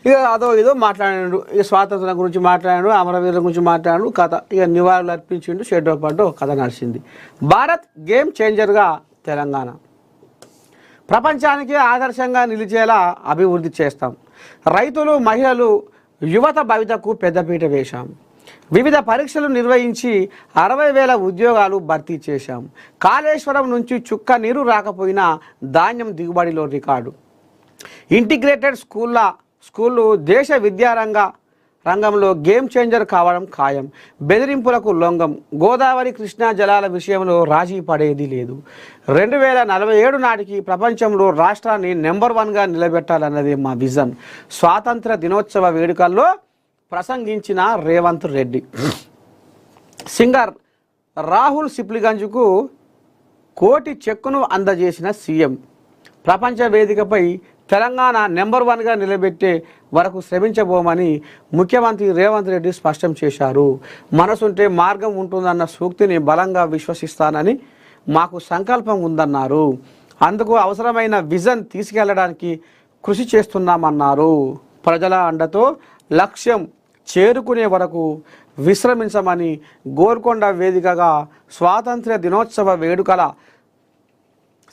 ఇక అదో ఇదో మాట్లాడాడు. ఇక స్వాతంత్రం గురించి మాట్లాడాడు, అమరవీరుల గురించి మాట్లాడాడు, కథ ఇక నివాళులు అర్పించిండు. షెడ్యూల్ పాటు కథ నడిచింది. భారత్ గేమ్ చేంజర్గా తెలంగాణ ప్రపంచానికి ఆదర్శంగా నిలిచేలా అభివృద్ధి చేస్తాం. రైతులు, మహిళలు, యువత భవితకు పెద్దపీట వేశాం. వివిధ పరీక్షలు నిర్వహించి 60,000 ఉద్యోగాలు భర్తీ చేశాం. కాళేశ్వరం నుంచి చుక్క నీరు రాకపోయినా ధాన్యం దిగుబడిలో రికార్డు. ఇంటిగ్రేటెడ్ స్కూళ్ళు దేశ రంగంలో గేమ్ చేంజర్ కావడం ఖాయం. బెదిరింపులకు లొంగం. గోదావరి, కృష్ణా జలాల విషయంలో రాజీ పడేది లేదు. 2047 నాటికి ప్రపంచంలో రాష్ట్రాన్ని నెంబర్ 1గా నిలబెట్టాలన్నది మా విజన్. స్వాతంత్ర దినోత్సవ వేడుకల్లో ప్రసంగించిన రేవంత్ రెడ్డి. సింగర్ రాహుల్ సిప్లిగంజ్కు కోటి చెక్కును అందజేసిన సీఎం. ప్రపంచ వేదికపై తెలంగాణ నెంబర్ 1గా నిలబెట్టే వరకు శ్రమించబోమని ముఖ్యమంత్రి రేవంత్ రెడ్డి స్పష్టం చేశారు. మనసుంటే మార్గం ఉంటుందన్న సూక్తిని బలంగా విశ్వసిస్తానని మాకు సంకల్పం ఉందన్నారు. అందుకు అవసరమైన విజన్ తీసుకెళ్లడానికి కృషి చేస్తున్నామన్నారు. ప్రజల అండతో లక్ష్యం చేరుకునే వరకు విశ్రమించమని గోల్కొండ వేదికగా స్వాతంత్ర్య దినోత్సవ వేడుకల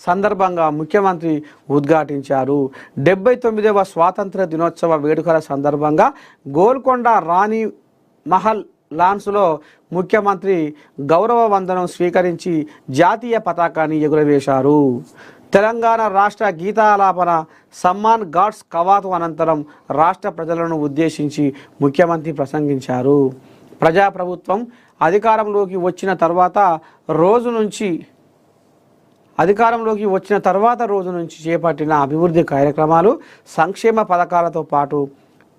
సందర్భంగా ముఖ్యమంత్రి ఉద్ఘాటించారు. 79వ స్వాతంత్ర దినోత్సవ వేడుకల సందర్భంగా గోల్కొండ రాణి మహల్ లాన్స్లో ముఖ్యమంత్రి గౌరవ వందనం స్వీకరించి జాతీయ పతాకాన్ని ఎగురవేశారు. తెలంగాణ రాష్ట్ర గీతాలాపన సమ్మాన్ గాడ్స్ కవాతు అనంతరం రాష్ట్ర ప్రజలను ఉద్దేశించి ముఖ్యమంత్రి ప్రసంగించారు. ప్రజాప్రభుత్వం అధికారంలోకి వచ్చిన తర్వాత రోజు నుంచి చేపట్టిన అభివృద్ధి కార్యక్రమాలు, సంక్షేమ పథకాలతో పాటు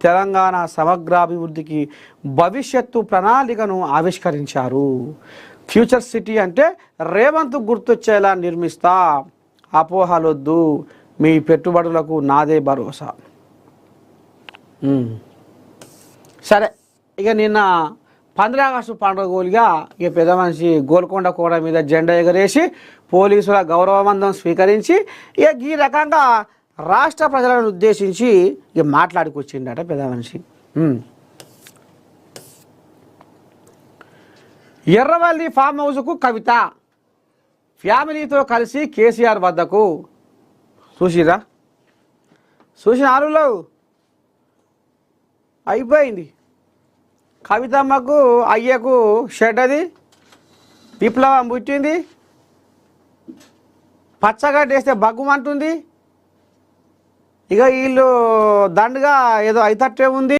తెలంగాణ సమగ్రాభివృద్ధికి భవిష్యత్తు ప్రణాళికను ఆవిష్కరించారు. ఫ్యూచర్ సిటీ అంటే రేవంత్ గుర్తొచ్చేలా నిర్మిస్తా, అపోహలొద్దు, మీ పెట్టుబడులకు నాదే భరోసా. సరే, ఇక నిన్న 15 ఆగస్టు పండుగగా ఇక పెద్ద మనిషి గోల్కొండ కోట మీద జెండా ఎగరేసి పోలీసుల గౌరవవందనం స్వీకరించి ఇక ఈ రకంగా రాష్ట్ర ప్రజలను ఉద్దేశించి ఇక మాట్లాడుకొచ్చిండట పెద్ద మనిషి. ఎర్రవల్లి ఫామ్ హౌస్కు కవిత ఫ్యామిలీతో కలిసి కేసీఆర్ వద్దకు. చూసిన ఆరులో అయిపోయింది. కవితమ్మకు అయ్యకు షెడ్ అది విప్లవం పుట్టింది. పచ్చగడ్డేస్తే బగ్గుమంటుంది. ఇక వీళ్ళు దండగా ఏదో అయితట్టే ఉంది.